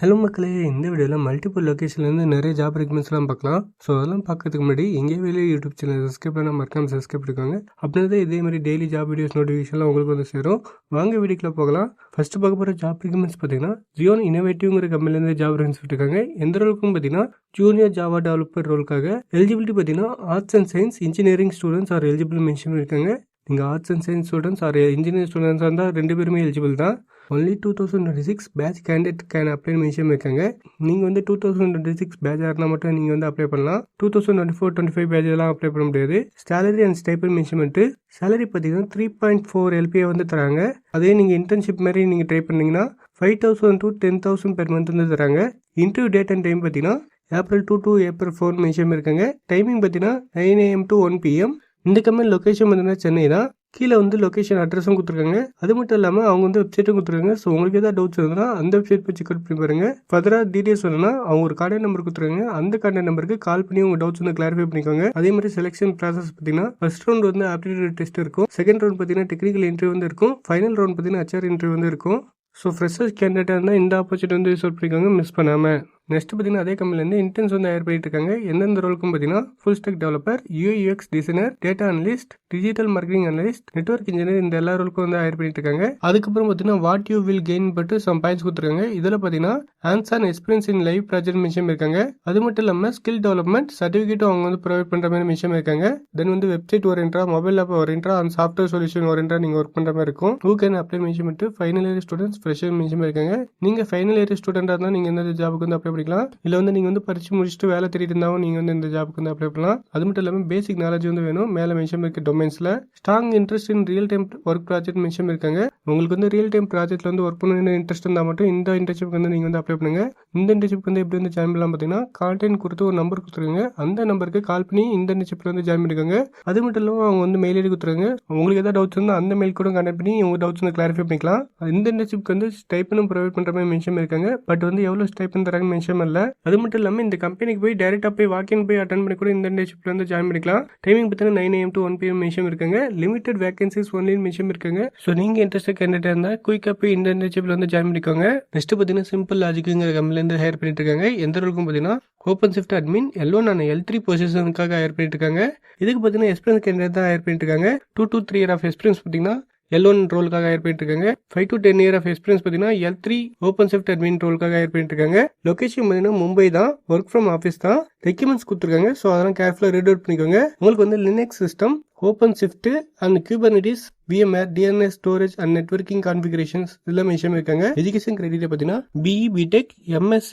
Hello மக்களே, இந்த வீடியோவில் மல்டிபிள் லொக்கேஷன்லேருந்து நிறைய ஜாப் ரெக்மெண்ட்ஸ்லாம் பார்க்கலாம். ஸோ அதெல்லாம் பார்க்கறதுக்கு முன்னாடி எங்கே வேலையை யூடியூப் சேனல் சப்ஸ்கிரைப் பண்ணால் மறக்காமல் சப்ஸ்கிரைப் பண்ணிக்கோங்க. அப்படின்னா இதே மாதிரி டெய்லி ஜாப் வீடியோஸ் நோட்டிஃபிகேஷன்லாம் உங்களுக்கு வந்து சேரும். வாங்க வீடியோக்குள்ள போகலாம். ஃபர்ஸ்ட் பார்க்க போகிற ஜாப் ரெக்மெண்ட்ஸ் பார்த்தீங்கன்னா ஜியோன் இன்னோவேட்டிவ்ங்கிற கம்பெனிலேருந்து ஜாப் ரெக்மெண்ட்ஸ் விட்டுருக்காங்க. எந்த ரோலுக்கும் பார்த்தீங்கன்னா ஜூனியர் ஜாவா டெவலப்பர் ரோலுக்காக எலிஜிபிலிட்டி பார்த்தீங்கன்னா arts and science engineering students are eligible mention இருக்காங்க. நீங்கள் arts and science students are engineering ஸ்டூடெண்ட்ஸாக இருந்தால் ரெண்டு பேருமே எலிஜிபிள் தான். Only 2026 batch candidate can apply mention இருக்காங்க. நீங்கள் வந்து 2026 பேட்ச் இருந்தால் மட்டும் நீங்கள் வந்து அப்ளை பண்ணலாம். 2024-25 பேட்ச் எல்லாம் அப்ளை பண்ண முடியாது. சேலரி அண்ட் ஸ்டைப்பண்ட் மென்ஷன்மெண்ட்டு சேலரி பார்த்தீங்கன்னா 3.4 LPA வந்து தராங்க. அதே நீங்கள் இன்டர்ன்ஷிப் மாதிரி நீங்கள் ட்ரை பண்ணீங்கன்னா 5,000 to 10,000 பெர் மந்த் வந்து தராங்க. இன்டர்வியூ டேட் அண்ட் டைம் பார்த்தீங்கன்னா April 2 to April 4 மென்ஷன் இருக்காங்க. டைமிங் பார்த்தீங்கன்னா 9 AM to 1 PM. இந்த கம்பெனி லொக்கேஷன் பார்த்தீங்கன்னா சென்னை தான். கீழே வந்து லொக்கேஷன் அட்ரஸும் கொடுத்துருக்காங்க. அது மட்டும் இல்லாமல் அவங்க வந்து வெப்சைட்டும் கொடுத்துருக்காங்க. ஸோ உங்களுக்கு ஏதாவது டவுட்ஸ் இருந்ததுன்னா அந்த வெப்சைட் போய் செக் அவுட் பண்ணி பாருங்க. ஃபர்தராக டீடைல்ஸ் வேணும்னா அவங்க ஒரு கான்டாக்ட் நம்பர் கொடுத்துருக்காங்க. அந்த கான்டாக்ட் நம்பருக்கு கால் பண்ணி உங்கள் டவுட்ஸ் வந்து கிளாரிஃபை பண்ணிக்கோங்க. அதே மாதிரி செலெக்ஷன் ப்ராசஸ் பார்த்தீங்கன்னா ஃபர்ஸ்ட் ரவுண்ட் வந்து ஆப்டிடியூட் டெஸ்ட் இருக்கும். செகண்ட் ரவுண்ட் பார்த்தீங்கன்னா டெக்னிக்கல் இன்டர்வியூ வந்து இருக்கும். ஃபைனல் ரவுண்ட் பார்த்தீங்கன்னா HR இன்டர்வியூ வந்து இருக்கும். ஸோ ஃப்ரெஷர்ஸ் கேண்டிடேட்டாக இருந்தால் இந்த ஆப்பர்ச்சுனிட்டி வந்து யூஸ் பண்ணிக்கோங்க, மிஸ் பண்ணாமல். நெக்ஸ்ட் பார்த்தீங்கன்னா அதே கம்பெனிலேருந்து இன்டர்ன்ஸ் வந்து ஹையர் பண்ணிட்டு இருக்காங்க. எந்தெந்த ரோலுக்கும் பார்த்தீங்கன்னா full stock developer, UX designer, data analyst, digital marketing analyst, network engineer, இந்த எல்லா ரோலுக்கும் வந்து ஹையர் பண்ணிட்டு இருக்காங்க. அதுக்கப்புறம் பார்த்தீங்கன்னா வாட் யூ வில் கெயின் பட்டு சம் பாயிண்ட்ஸ் கொடுத்துருக்காங்க. இதில் பார்த்தீங்கன்னா hands on experience in live project mention இருக்காங்க. அது மட்டும் இல்லாமல் ஸ்கில் டெவலப்மெண்ட் சர்டிஃபிகேட்டும் அவங்க வந்து ப்ரொவைட் பண்ணுற மாதிரி மென்ஷன் இருக்காங்க. தென் வந்து வெப்சைட் ஓரியன்டா, மொபைல் ஆப் ஓரியன்டா அண்ட் சாஃப்ட்வேர் சொல்யூஷன் ஓரியன்டா நீங்கள் ஒர்க் பண்ணுற மாதிரி இருக்கும். ஹூ கேன் அப்ளை மென்ஷன் பண்ணிட்டு final year students fresher mention இருக்காங்க. நீங்கள் ஃபைனல் இயர் ஸ்டூடெண்டாக இருந்தால் நீங்கள் எந்த ஜாபுக்கு வந்து அப்ளை பண்ணிக்கலாம். இல்லை வந்து நீங்கள் வந்து படிச்சு முடிச்சுட்டு வேலை தேடிட்டு இருந்தாலும் நீங்கள் வந்து இந்த ஜாபுக்கு வந்து அப்ளை பண்ணலாம். அது மட்டும் இல்லாமல் பேசிக் நாலேஜ் வந்து வேணும். மேலே மென்ஷன் இருக்க டொமைன்ஸில் strong interest in real time work project mention இருக்காங்க. உங்களுக்கு வந்து ரியல் டைம் ப்ராஜெக்ட்ல வந்து ஒர்க் பண்ண இன்ட்ரெஸ்ட் இருந்தால் மட்டும் இந்த இன்டர்ன்ஷிப் வந்து நீங்கள் வந்து அப்ளை பண்ணுங்க. இந்த இன்டர்ன்ஷிப் வந்து எப்படி வந்து ஜாயின் பண்ணலாம் பார்த்தீங்கன்னா கான்டாக்ட் கொடுத்து ஒரு நம்பர் கொடுத்துருங்க. அந்த நம்பருக்கு கால் பண்ணி இந்த இன்டர்ன்ஷிப்ல வந்து ஜாயின் பண்ணிக்கோங்க. அது மட்டும் இல்லாமல் அவங்க வந்து மெயில் ஐடி கொடுத்துருங்க. உங்களுக்கு ஏதாவது டவுட்ஸ் இருந்தால் அந்த மெயில் கூட கான்டாக்ட் பண்ணி உங்க டவுட்ஸ் வந்து கிளாரிஃபை பண்ணிக்கலாம். இந்த இன்டர்ன்ஷிப்க்கு வந்து ஸ்டைப்பனும் ப்ரொவைட் பண்ற மாதிரி மென்ஷன் இருக்காங்க. பட் வந்து எவ்வளவு ஸ்டைப்பன் தராங்க மென்ஷன் இல்ல. அது மட்டும் இல்லாமல் இந்த கம்பெனிக்கு போய் டைரக்டா போய் வாக்கின் போய் அட்டன் பண்ணி கூட இந்த இன்டர்ன்ஷிப்ல வந்து ஜாயின் பண்ணிக்கலாம். டைமிங் பார்த்தீங்கன்னா 9 AM to 1 PM மென்ஷன் இருக்காங்க. லிமிடெட் வேகன்சிஸ் ஒன்லி மென்ஷன் இருக்காங்க. ஸோ நீங்க இன்ட்ரெஸ்ட் கேண்டிடேட் இருந்தா குயிக்கா போய் இந்த இன்டர்ன்ஷிப்ல வந்து ஜாயின் பண்ணிக்கோங்க. நெக்ஸ்ட் பார்த்தீங்கன்னா சிம்பிள் லாஜிக்ங்கிற கம்பெனில இருந்து ஹையர் பண்ணிட்டு இருக்காங்க. எந்த ரோலுக்கும் பார்த்தீங்கன்னா open shift admin L1 and L3 பொசிஷனுக்காக ஹையர் பண்ணிட்டு இருக்காங்க. இதுக்கு பார்த்தீங்கன்னா எக்ஸ்பீரியன்ஸ் கேண்டிடேட் தான் ஹையர் பண்ணிட்டு இருக்காங்க. 2 to 3 years ஆஃப் எக்ஸ்பீரியன்ஸ் பார்த்தீங்கன்னா L1 ரோலுக்காக ஹையர் பண்ணிட்டு இருக்காங்க. 5 to 10 years ஆஃப் எக்ஸ்பீரியன்ஸ் பார்த்தீங்கன்னா L3 ஓப்பன் ஷிஃப்ட் அட்மின் ரோலுக்காக ஹையர் பண்ணிட்டு இருக்காங்க. லொகேஷன் பார்த்தீங்கன்னா மும்பை தான். ஒர்க் ஃப்ரம் ஆஃபீஸ் தான். ரெக்யூமெண்ட்ஸ் கொடுத்துருக்காங்க. ஸோ அதெல்லாம் கேர்ஃபுல்லாக ரீட் அவுட் பண்ணிக்கோங்க. உங்களுக்கு வந்து Linux system, open shift and Kubernetes, VMware, DNS storage and networking configurations இதெல்லாம் மென்ஷன் இருக்காங்க. எஜுகேஷன் கிரைட்டீரியா பார்த்தீங்கன்னா BE, BTech, MSc,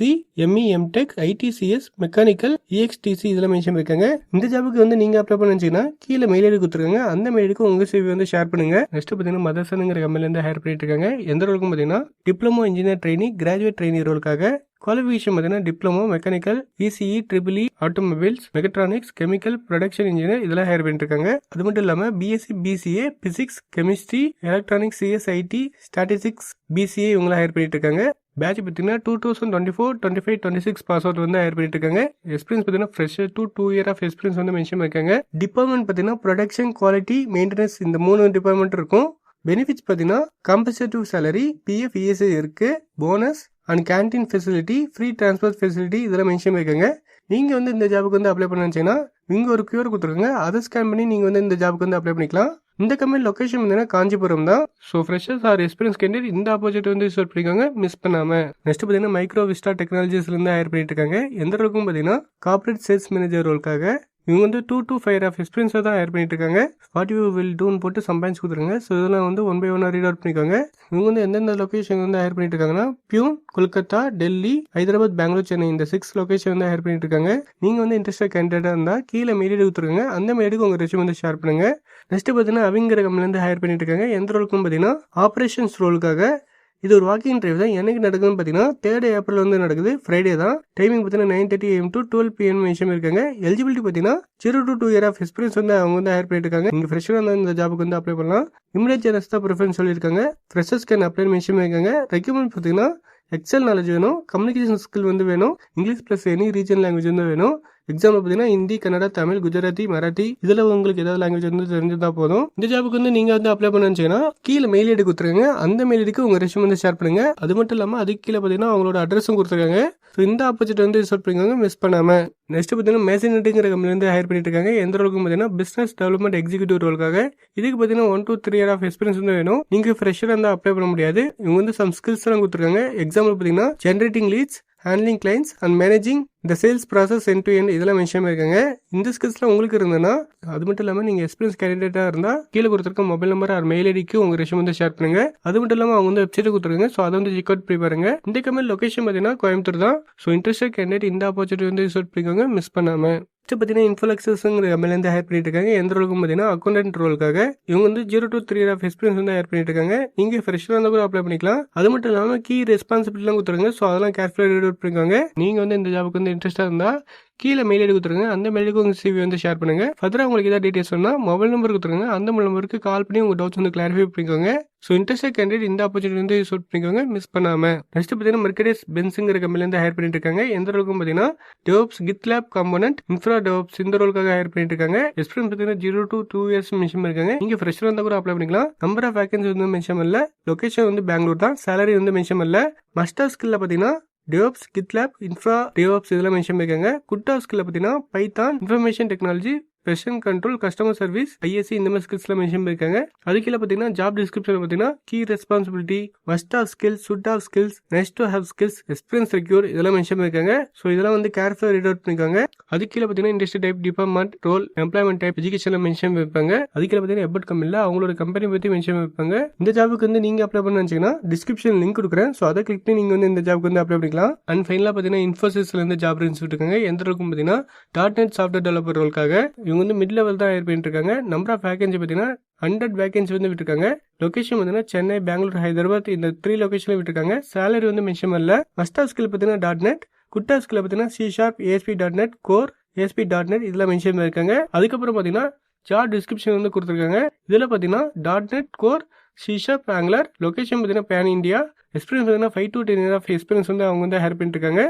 ME, MTech, ITCS, mechanical, EXTC இதெல்லாம் மென்ஷன் இருக்காங்க. இந்த ஜாபுக்கு வந்து நீங்க அப்ளை பண்ணீங்கன்னா கீழே மெயில் ஐடி கொடுத்துருக்காங்க. அந்த மெயில் ஐடிக்கு உங்க CV வந்து ஷேர் பண்ணுங்க. நெக்ஸ்ட் பார்த்தீங்கன்னா மதர்சன்ங்கிற கம்பெனில இருந்து ஹையர் பண்ணிட்டு இருக்காங்க. எந்த ரோலுக்கும் பார்த்தீங்கன்னா diploma engineer trainee, graduate trainee ரோலுக்காக. குவாலிஃபிகேஷன் பார்த்தீங்கன்னா diploma mechanical, ECE, EEE, automobiles, mechatronics, chemical, production engineer இதெல்லாம் ஹையர் பண்ணிட்டு இருக்காங்க. அது மட்டும் இல்லாமல் BSc, BCA, physics, chemistry, electronics, CSIT, statistics, BCA இவங்களாம் ஹையர் பண்ணிட்டு இருக்காங்க. பேட்ச் பார்த்தீங்கன்னா 2024, 25, 26 பாஸ் அவுட் வந்து ஹையர் பண்ணிட்டு இருக்காங்க. எக்ஸ்பீரியன்ஸ் பார்த்தீங்கன்னா fresher to 2 years of experience வந்து மென்ஷன் இருக்காங்க. டிபார்ட்மெண்ட் பார்த்தீங்கன்னா ப்ரொடக்ஷன், குவாலிட்டி, மெயின்டெனன்ஸ் இந்த 3 டிபார்ட்மெண்ட் இருக்கும். பெனிஃபிட்ஸ் பார்த்தீங்கன்னா கம்பல்சரிவ் சேலரி, PF, ESI இருக்கு, bonus and canteen facility, free transport facility இதெல்லாம் மென்ஷன் இருக்காங்க. நீங்கள் வந்து இந்த ஜாபுக்கு வந்து அப்ளை பண்ண நினச்சிங்கன்னா இங்கே ஒரு QR கொடுத்துருக்காங்க. அதை ஸ்கேன் பண்ணி நீங்கள் வந்து இந்த ஜாபுக்கு வந்து அப்ளை பண்ணிக்கலாம். இந்த கம்பெனி லொகேஷன் பார்த்தீங்கன்னா காஞ்சிபுரம் தான். So freshers or experience candidate இந்த ஆப்பர்ச்சுனிட்டி வந்து யூஸ் பண்ணிக்கோங்க, மிஸ் பண்ணாம. நெக்ஸ்ட் பார்த்தீங்கன்னா மைக்ரோ விஸ்டா டெக்னாலஜிஸ்ல இருந்து ஹையர் பண்ணிட்டு இருக்காங்க. எந்த ரோலுக்கும் பார்த்தீங்கன்னா கார்பரேட் சேல்ஸ் மேனேஜர் ரோலுக்காக. இவங்க வந்து 2 to 5 years ஆஃப் எக்ஸ்பீரியன்ஸை தான் ஹையர் பண்ணிட்டு இருக்காங்க. வாட் யூ வில் டூன்னு போட்டு சம் பாயிண்ட்ஸ் கொடுத்துருங்க. ஸோ இதெல்லாம் வந்து 1 by 1 ரீட் அவுட் பண்ணிக்கோங்க. இவங்க வந்து எந்தெந்த லொகேஷன் வந்து ஹையர் பண்ணிட்டு இருக்காங்கன்னா பியூன், கொல்கத்தா, டெல்லி, ஹைதராபாத், பெங்களூர், சென்னை இந்த 6 லொகேஷன் வந்து ஹையர் பண்ணிட்டு இருக்காங்க. நீங்க வந்து இன்ட்ரெஸ்ட் கேண்டிடேட்டா இருந்தா கீழே மெயில் ஐடி கொடுத்துருங்க. அந்த மெயில் ஐடிக்கு உங்க ரெஸ்யூம் வந்து ஷேர் பண்ணுங்க. நெக்ஸ்ட் பார்த்தீங்கன்னா அவிங்கிற கம்பெனில இருந்து ஹையர் பண்ணிட்டு இருக்காங்க. எந்த ரோலுக்கும் பார்த்தீங்கன்னா ஆபரேஷன்ஸ் ரோலுக்காக. இது ஒரு வாக்கிங் டிரைவ் தான். எனக்கு நடக்குதுன்னு பார்த்தீங்கன்னா 3rd April வந்து நடக்குது, ஃப்ரைடே தான். டைமிங் பார்த்தீங்கன்னா 9:30 AM to 12 PM மென்ஷன் இருக்காங்க. எலிஜிபிலிட்டி பார்த்தீங்கன்னா 0 to 2 years ஆஃப் எக்ஸ்பீரியன்ஸ் வந்து அவங்க வந்து ஹையர் பண்ணிட்டு இருக்காங்க. நீங்க ஃப்ரெஷராக இருந்தால் இந்த ஜாபுக்கு வந்து அப்ளை பண்ணலாம். இமிடியேட் ஜாப்ஸ் தான் ப்ரிஃபரன்ஸ் சொல்லியிருக்காங்க. ஃப்ரெஷர்ஸ் கேன் அப்ளை மென்ஷன் இருக்காங்க. ரெக்யூமெண்ட் பார்த்தீங்கன்னா எக்ஸல் நாலேஜ் வேணும், கம்யூனிகேஷன் ஸ்கில் வந்து வேணும், English plus any region language வந்து வேணும். எக்ஸாம்பிள் பார்த்தீங்கன்னா ஹிந்தி, கன்னடா, தமிழ், குஜராத்தி, மராத்தி இதில் உங்களுக்கு ஏதாவது லாங்குவேஜ் வந்து தெரிஞ்சிருந்தா போதும். இந்த ஜாபுக்கு வந்து நீங்கள் வந்து அப்ளை பண்ணுச்சுன்னா கீழே மெயில் ஐடி கொடுத்துருங்க. அந்த மெயில் ஐடிக்கு உங்கள் ரெஸ்யூம் வந்து ஷேர் பண்ணுங்க. அது மட்டும் இல்லாமல் அதுக்கு கீழே பார்த்தீங்கன்னா அவங்களோட அட்ரஸும் கொடுத்துருக்காங்க. ஸோ இந்த ஆப்பர்ச்சுனிட்டி வந்து ரிசர்வ் பண்ணிக்கோங்க, மிஸ் பண்ணாமல். நெக்ஸ்ட் பார்த்தீங்கன்னா மேசனிட்டிங்கிற கம்பெனி வந்து ஹையர் பண்ணிட்டு இருக்காங்க. எந்த ரோலுக்கு பார்த்தீங்கன்னா பிசினஸ் டெவலப்மெண்ட் எக்ஸிக்யூட்டிவ் ரோலுக்காக. இதுக்கு பார்த்தீங்கன்னா 1 to 3 years ஆஃப் எக்ஸ்பீரியன்ஸ் வந்து வேணும். நீங்கள் ஃப்ரெஷராக இருந்தால் அப்ளை பண்ண முடியாது. இவங்க வந்து சம் ஸ்கில்ஸ் எல்லாம் கொடுத்துருக்காங்க. எக்ஸாம்பிள் பார்த்தீங்கன்னா generating leads, handling clients and managing இந்த sales process end to end இதெல்லாம் மென்ஷன் பண்ணியிருக்காங்க. இந்த ஸ்கில்ஸ்லாம் உங்களுக்கு இருந்ததுன்னா அது மட்டும் இல்லாமல் நீங்கள் எக்ஸ்பீரியன்ஸ் கேண்டிடேட்டாக இருந்தால் கீழே கொடுத்துருக்க மொபைல் நம்பர் ஆர் மெயில் ஐடிக்கு உங்கள் ரெஸ்யூம் வந்து ஷேர் பண்ணுங்க. அது மட்டும் இல்லாமல் அவங்க வந்து வெப்சைட் கொடுத்துருங்க. ஸோ அதை வந்து செக் அவுட் பண்ணி பாருங்க. இந்த கம்பெனி லொகேஷன் பார்த்தீங்கன்னா கோயம்புத்தூர் தான். ஸோ இன்ட்ரெஸ்டட் கேண்டிடேட் இந்த ஆப்பர்ச்சுனிட்டி வந்து ரிசர்வ் பண்ணிக்கோங்க, மிஸ் பண்ணாமல். பார்த்தீங்கன்னா இன்ஃபோலக்ஸஸ்ங்கிற கம்பெனிலேருந்து ஹையர் பண்ணிட்டு இருக்காங்க. எந்த ரோலுக்கும் பார்த்தீங்கன்னா அக்கௌண்டன்ட் ரோலுக்காக. இவங்க வந்து 0 to 3 years ஆஃப் எக்ஸ்பீரியன்ஸ் வந்து ஹையர் பண்ணிட்டு இருக்காங்க. நீங்கள் ஃப்ரெஷராக இருந்தால் கூட அப்ளை பண்ணிக்கலாம். அது மட்டும் இல்லாமல் கீ ரெஸ்பான்சிபிலிட்டிலாம் கொடுத்துருங்க. ஸோ அதெல்லாம் கேர்ஃபுல்லாக ரீட் அவுட் பண்ணிக்கோங்க. நீங்கள் வந்து இந்த ஜாபுக்கு வந்து இன்ட்ரெஸ்ட்டாக இருந்தால் கீழே மெயில் ஐடி கொடுத்துருங்க. அந்த மெயிலுக்கு உங்கள் சிவி வந்து ஷேர் பண்ணுங்க. ஃபர்தராக உங்களுக்கு ஏதாவது டீடைல்ஸ் சொன்னால் மொபைல் நம்பர் கொடுத்துருங்க. அந்த மொபைல் நம்பருக்கு கால் பண்ணி உங்கள் டவுட்ஸ் வந்து கிளாரிஃபை பண்ணிக்கோங்க. ஸோ இன்ட்ரெஸ்டட் கேண்டிடேட் இந்த ஆப்பர்ச்சுனிட்டி வந்து யூஸ் பண்ணிக்கோங்க, மிஸ் பண்ணாமல். நெக்ஸ்ட் பார்த்தீங்கன்னா மெர்கடேஸ் பென்ஸுங்கிற கம்பெனிலேருந்து ஹையர் பண்ணிட்டு இருக்காங்க. எந்த ரோலுக்கும் பார்த்தீங்கன்னா DevOps, GitLab component, infra DevOps இந்த ரோலுக்காக ஹையர் பண்ணிட்டு இருக்காங்க. எக்ஸ்பீரியன்ஸ் பார்த்தீங்கன்னா 0 to 2 years மென்ஷன் பண்ணிருக்காங்க. நீங்கள் ஃப்ரெஷராக இருந்தால் கூட அப்ளை பண்ணிக்கலாம். நம்பர் ஆஃப் வேகன்சி வந்து மென்ஷன் பண்ணல. லொகேஷன் வந்து பெங்களூர் தான். சேலரி வந்து மென்ஷன் பண்ணல. மஸ்டர் ஸ்கில்ல பார்த்தீங்கன்னா DevOps, GitLab, Infra, DevOps இதெல்லாம் மென்ஷன் பண்ணிருக்காங்க. குட் ஸ்கில்ல பார்த்தீங்கன்னா Python, information technology, version control, customer service, ISC இந்த மாதிரி ஸ்கில்ஸ்லாம் மென்ஷன் பண்ணிருக்காங்க. அது கீழே பார்த்தீங்கன்னா ஜாப் டிஸ்கிரிப்ஷன் பார்த்தீங்கன்னா key responsibility, must of skills, should of skills, next to have skills, experience require இதெல்லாம் மென்ஷன் பண்ணிருக்காங்க. ஸோ இதெல்லாம் வந்து கேர்ஃபுல்லாக ரீட் அவுட் பண்ணிருக்காங்க. அது கீழே பார்த்தீங்கன்னா industry type, department, role, employment type, education mention பண்ணிருப்பாங்க. அது கீழே பார்த்தீங்கன்னா எபட் கம்பெனியில் அவங்களோட கம்பெனி பற்றி மென்ஷன் பண்ணிருப்பாங்க. இந்த ஜாபுக்கு வந்து நீங்கள் அப்ளை பண்ண நினச்சிங்கன்னா டிஸ்கிரிப்ஷன் லிங்க் கொடுக்குறேன். ஸோ அதை கிளிக் பண்ணி நீங்கள் வந்து இந்த ஜாபுக்கு வந்து அப்ளை பண்ணிக்கலாம். அண்ட் ஃபைனலாக பார்த்தீங்கன்னா இன்ஃபோசிஸ்லேருந்து ஜாப் ரிசல்ட் இருக்காங்க. எந்த ரோலுக்கும் பார்த்தீங்கன்னா .NET சாஃப்ட்வேர் டெவலப்பர் ரோலுக்காக. இவங்க வந்து மிட் லெவல் தான் ஹையர் பண்ணிட்டு இருக்காங்க. நம்பர் ஆஃப் வேகன்சி பார்த்தீங்கன்னா 100 வேகன்சி வந்து விட்டுருக்காங்க. லொகேஷன் பார்த்தீங்கன்னா சென்னை, பெங்களூர், ஹைதராபாத் இந்த 3 லொகேஷன்ல விட்டுருக்காங்க. சேலரி வந்து மென்ஷன் பண்ணல. மஸ்ட் ஆஃப் ஸ்கில் பார்த்தீங்கன்னா .NET, குட் ஆஃப் ஸ்கில் பார்த்தீங்கன்னா C#, ASP.NET Core, ASP.NET இதெல்லாம் மென்ஷன் பண்ணிருக்காங்க. அதுக்கப்புறம் பார்த்தீங்கன்னா ஜாப் டிஸ்கிரிப்ஷன் வந்து கொடுத்துருக்காங்க. இதில் பார்த்தீங்கன்னா .NET Core, C#, Angular, location பார்த்தீங்கன்னா பேன் இந்தியா, எக்ஸ்பீரியன்ஸ் பார்த்தீங்கன்னா 5 to 10 years ஆஃப் எக்ஸ்பீரியன்ஸ் வந்து அவங்க வந்து ஹையர் பண்ணிட்டு இருக்காங்க.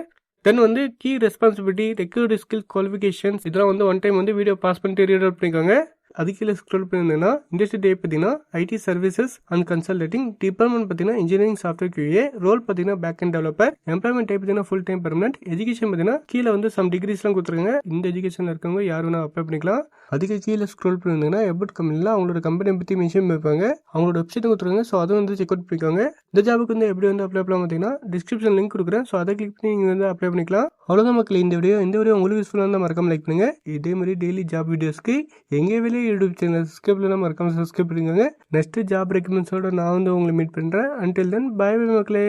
தென் வந்து key responsibility, required skill, qualifications இதெல்லாம் வந்து ஒன் டைம் வந்து வீடியோ பாஸ் பண்ணிட்டு ரீட் அவுட் பண்ணிக்கோங்க. அது கீழே ஸ்க்ரோல் பண்ணிருந்தேன்னா இண்டஸ்ட்ரி டைப் பார்த்தீங்கன்னா IT services and consulting, department பார்த்தீங்கன்னா இன்ஜினியரிங் சாஃப்ட்வேர் QA, ரோல் பார்த்தீங்கன்னா back end developer, employment type பார்த்தீங்கன்னா ஃபுல் டைம் பெர்மனன்ட், எஜுகேஷன் பார்த்தீங்கன்னா கீழே வந்து சம் டிகிரிஸ்லாம் கொடுத்துருங்க. இந்த எஜுகேஷனில் இருக்கவங்க யார் வேணா அப்ளை பண்ணிக்கலாம். அதுக்கு கீழே ஸ்க்ரோல் பண்ணிருந்தீங்கன்னா எபட் கம்பெனியில் அவங்களோட கம்பெனியை பற்றி மென்ஷன் பண்ணிருப்பாங்க. அவங்களோட வெப்சைட் கொடுத்துருங்க. ஸோ அதை வந்து செக் அவுட் பண்ணிக்கோங்க. இந்த ஜாபுக்கு வந்து எப்படி வந்து அப்ளை பண்ணலாம் பார்த்தீங்கன்னா டிஸ்கிரிப்ஷன் லிங்க் கொடுக்குறேன். ஸோ அதை கிளிக் பண்ணி நீங்கள் வந்து அப்ளை பண்ணிக்கலாம். அவ்வளோதான் மக்கள் இந்த வீடியோ உங்களுக்கு யூஸ்ஃபுல்லாக இருந்தால் மறக்காம லைக் பண்ணுங்க. இதே மாதிரி டெய்லி ஜாப் வீடியோஸ்க்கு எங்கே வெளியே யூடியூப் சேனல் சப்ஸ்கிரைப் பண்ணாமல் மறக்காம சப்ஸ்கிரைப் பண்ணிக்கோங்க. நெக்ஸ்ட் ஜாப் ரெக்கமெண்ட்ஸோட நான் வந்து உங்களை மீட் பண்ணுறேன். அன்டில் தென் பை பை மக்களே.